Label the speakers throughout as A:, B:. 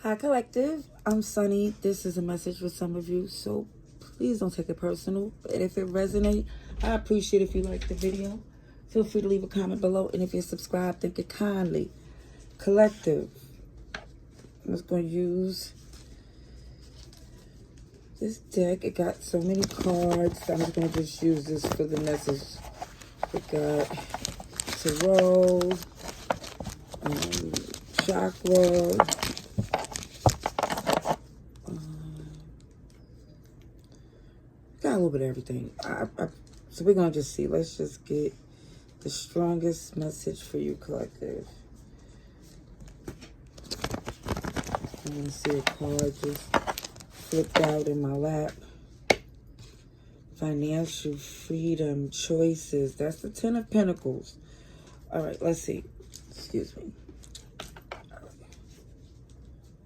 A: Hi, Collective. I'm Sunny. This is a message for some of you, so please don't take it personal. And if it resonates, I appreciate if you like the video. Feel free to leave a comment below. And if you're subscribed, thank you kindly. Collective. I'm just going to use this deck. It got so many cards. I'm just going to just use this for the message. It got tarot, chakra, got a little bit of everything. So we're going to just see. Let's just get the strongest message for you, Collective. I want to see a card just flipped out in my lap. Financial freedom, choices. That's the Ten of Pentacles. All right, let's see. Excuse me. All right.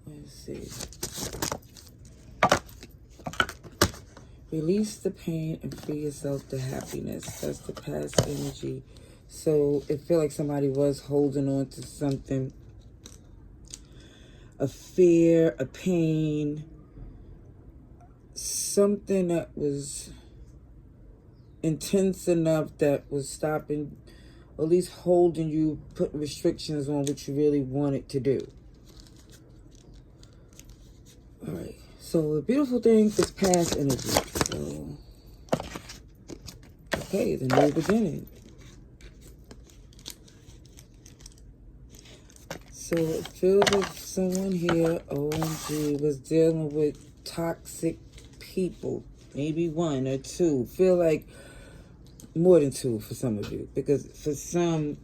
A: Let's see. Release the pain and free yourself to happiness. That's the past energy. So it feels like somebody was holding on to something. A fear, a pain. Something that was intense enough that was stopping, or at least holding you, putting restrictions on what you really wanted to do. All right. So the beautiful thing is past energy. So, okay, the new beginning. So it feels like someone here, OMG, was dealing with toxic people. Maybe one or two. Feel like more than two for some of you. Because for some,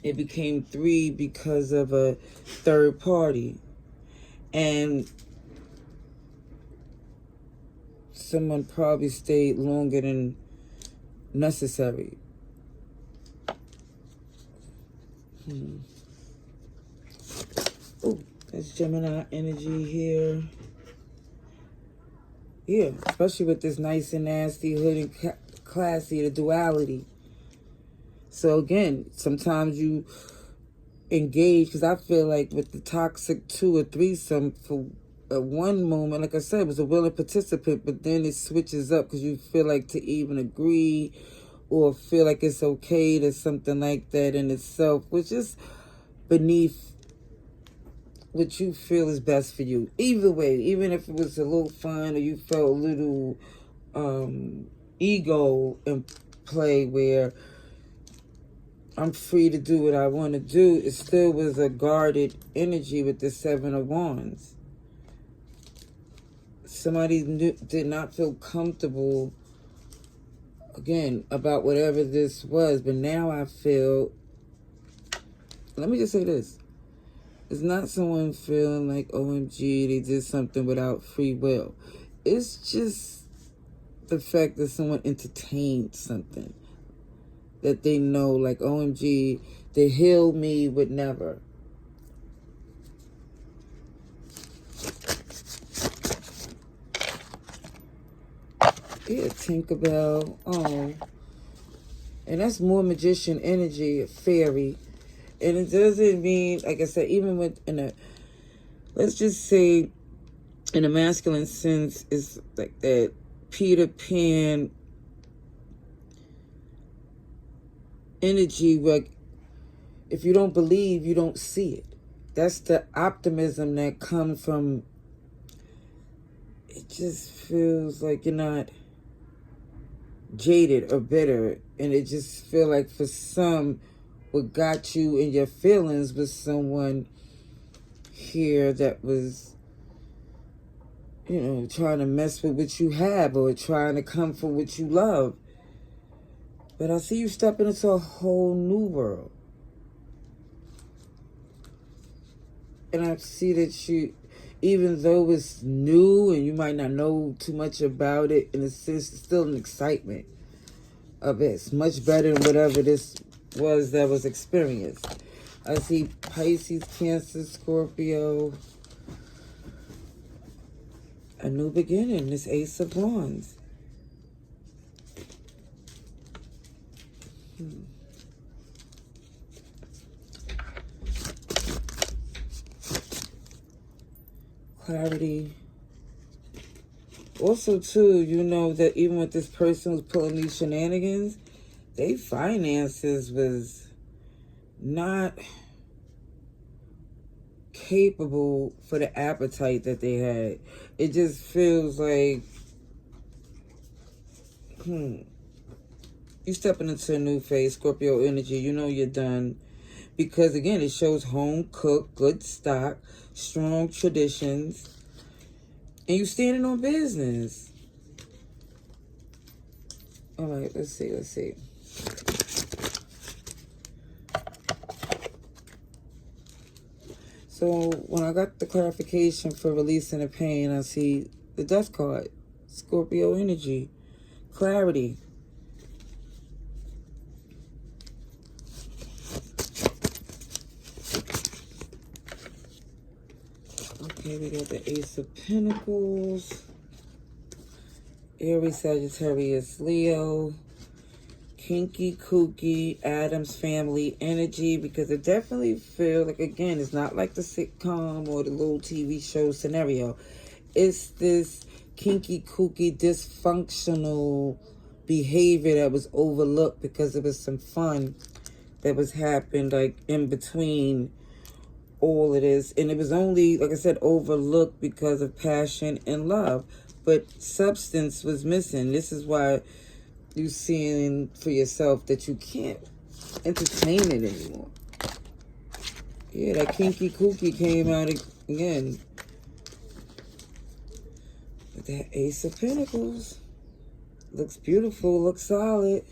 A: it became three because of a third party. And someone probably stayed longer than necessary. Oh, that's Gemini energy here. Yeah, especially with this nice and nasty, hood and classy, the duality. So again, sometimes you engage, because I feel like with the toxic two or threesome, for one moment, like I said, it was a willing participant, but then it switches up because you feel like to even agree or feel like it's okay to something like that in itself, which is beneath what you feel is best for you. Either way, even if it was a little fun or you felt a little ego in play where I'm free to do what I want to do, it still was a guarded energy with the Seven of Wands. Somebody did not feel comfortable, again, about whatever this was. But now I feel, let me just say this. It's not someone feeling like, OMG, they did something without free will. It's just the fact that someone entertained something that they know, like, OMG, they heal me would never. Yeah, Tinkerbell. Oh. And that's more magician energy, fairy. And it doesn't mean, like I said, even with, let's just say, in a masculine sense, it's like that Peter Pan energy where if you don't believe, you don't see it. That's the optimism that comes from, it just feels like you're not jaded or bitter. And it just feel like for some, what got you in your feelings was someone here that was, you know, trying to mess with what you have or trying to come for what you love. But I see you stepping into a whole new world. And I see that you, even though it's new and you might not know too much about it, in a sense, it's still an excitement of it. It's much better than whatever this was that was experienced. I see Pisces, Cancer, Scorpio. A new beginning, this Ace of Wands. clarity. Also, too, you know that even with this person who's pulling these shenanigans, their finances was not capable for the appetite that they had. It just feels like, you stepping into a new phase, Scorpio energy. You know you're done. Because, again, it shows home cooked, good stock, strong traditions, and you standing on business. All right, let's see. So when I got the clarification for releasing the pain, I see the Death card, Scorpio energy, clarity. Okay, we got the Ace of Pentacles, Aries, Sagittarius, Leo, kinky, kooky, Addams family energy, because it definitely feel like, again, it's not like the sitcom or the little TV show scenario. It's this kinky, kooky, dysfunctional behavior that was overlooked because it was some fun that was happened like in between all of this, and it was only, like I said, overlooked because of passion and love, but substance was missing. This is why you seeing for yourself that you can't entertain it anymore. Yeah, that kinky kooky came out again. With that Ace of Pentacles. Looks beautiful, looks solid.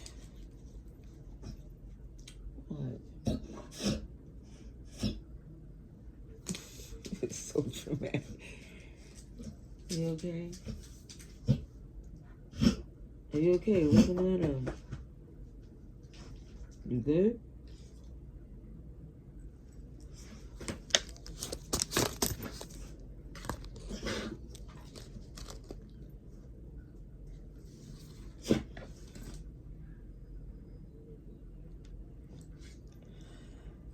A: It's so dramatic. You okay? Are you okay? What's the matter? You good?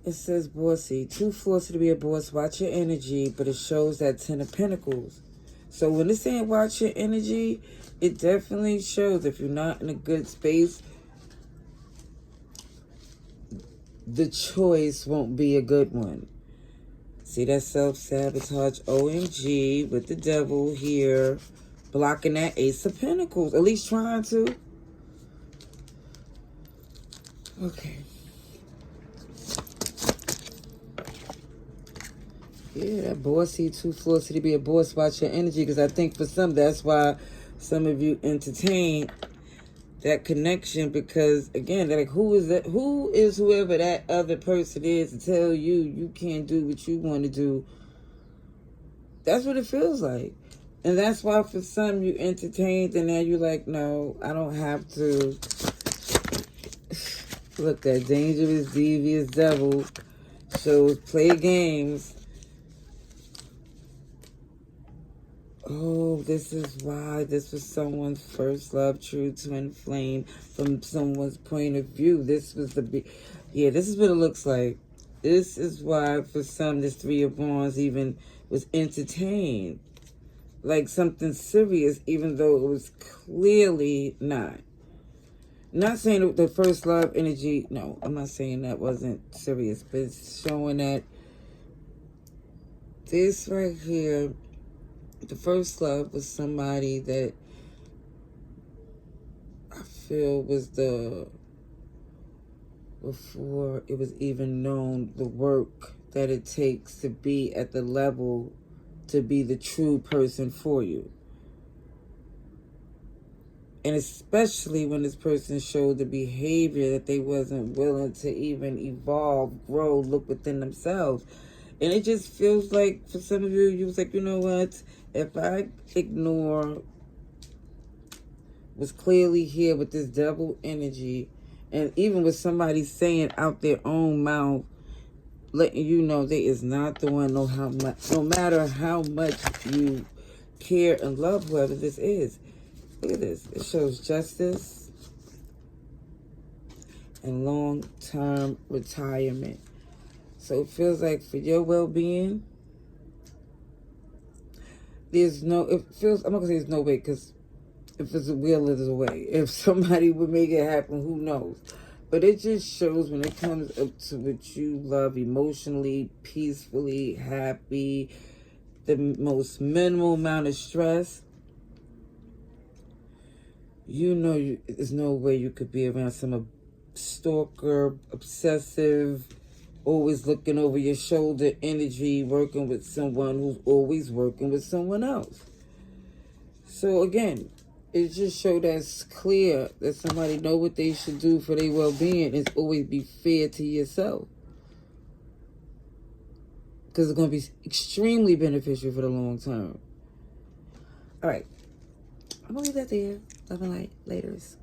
A: It says bossy. Too forced to be a boss. Watch your energy, but it shows that 10 of Pentacles. So when it's saying watch your energy, it definitely shows if you're not in a good space, the choice won't be a good one. See that self-sabotage, OMG, with the devil here, blocking that Ace of Pentacles, at least trying to. Okay. Yeah, that bossy, too flossy to be a boss. Watch your energy, because I think for some, that's why some of you entertain that connection, because, again, they're like, who is that? Who is whoever that other person is to tell you can't do what you want to do? That's what it feels like. And that's why for some you entertained, and now you're like, no, I don't have to. Look, that dangerous, devious devil shows play games. Oh, this is why this was someone's first love, true twin flame, from someone's point of view. This was yeah, this is what it looks like. This is why for some this Three of Wands even was entertained. Like something serious, even though it was clearly not. Not saying that the first love energy, no, I'm not saying that wasn't serious, but it's showing that this right here, the first love was somebody that I feel was before it was even known, the work that it takes to be at the level to be the true person for you. And especially when this person showed the behavior that they wasn't willing to even evolve, grow, look within themselves. And it just feels like, for some of you, you was like, you know what? If I ignore what's clearly here with this double energy, and even with somebody saying out their own mouth, letting you know they is not the one, no matter how much you care and love whoever this is. Look at this. It shows justice and long-term retirement. So it feels like for your well-being, there's no, it feels, I'm not gonna say there's no way, because if there's a will, there's a way. If somebody would make it happen, who knows? But it just shows when it comes up to what you love emotionally, peacefully, happy, the most minimal amount of stress, you know, there's no way you could be around some stalker, obsessive, always looking over your shoulder energy, working with someone who's always working with someone else. So again, it just showed that's clear that somebody know what they should do for their well-being is always be fair to yourself. Because it's going to be extremely beneficial for the long term. All right. I'm going to leave that there. Love and light. Laters.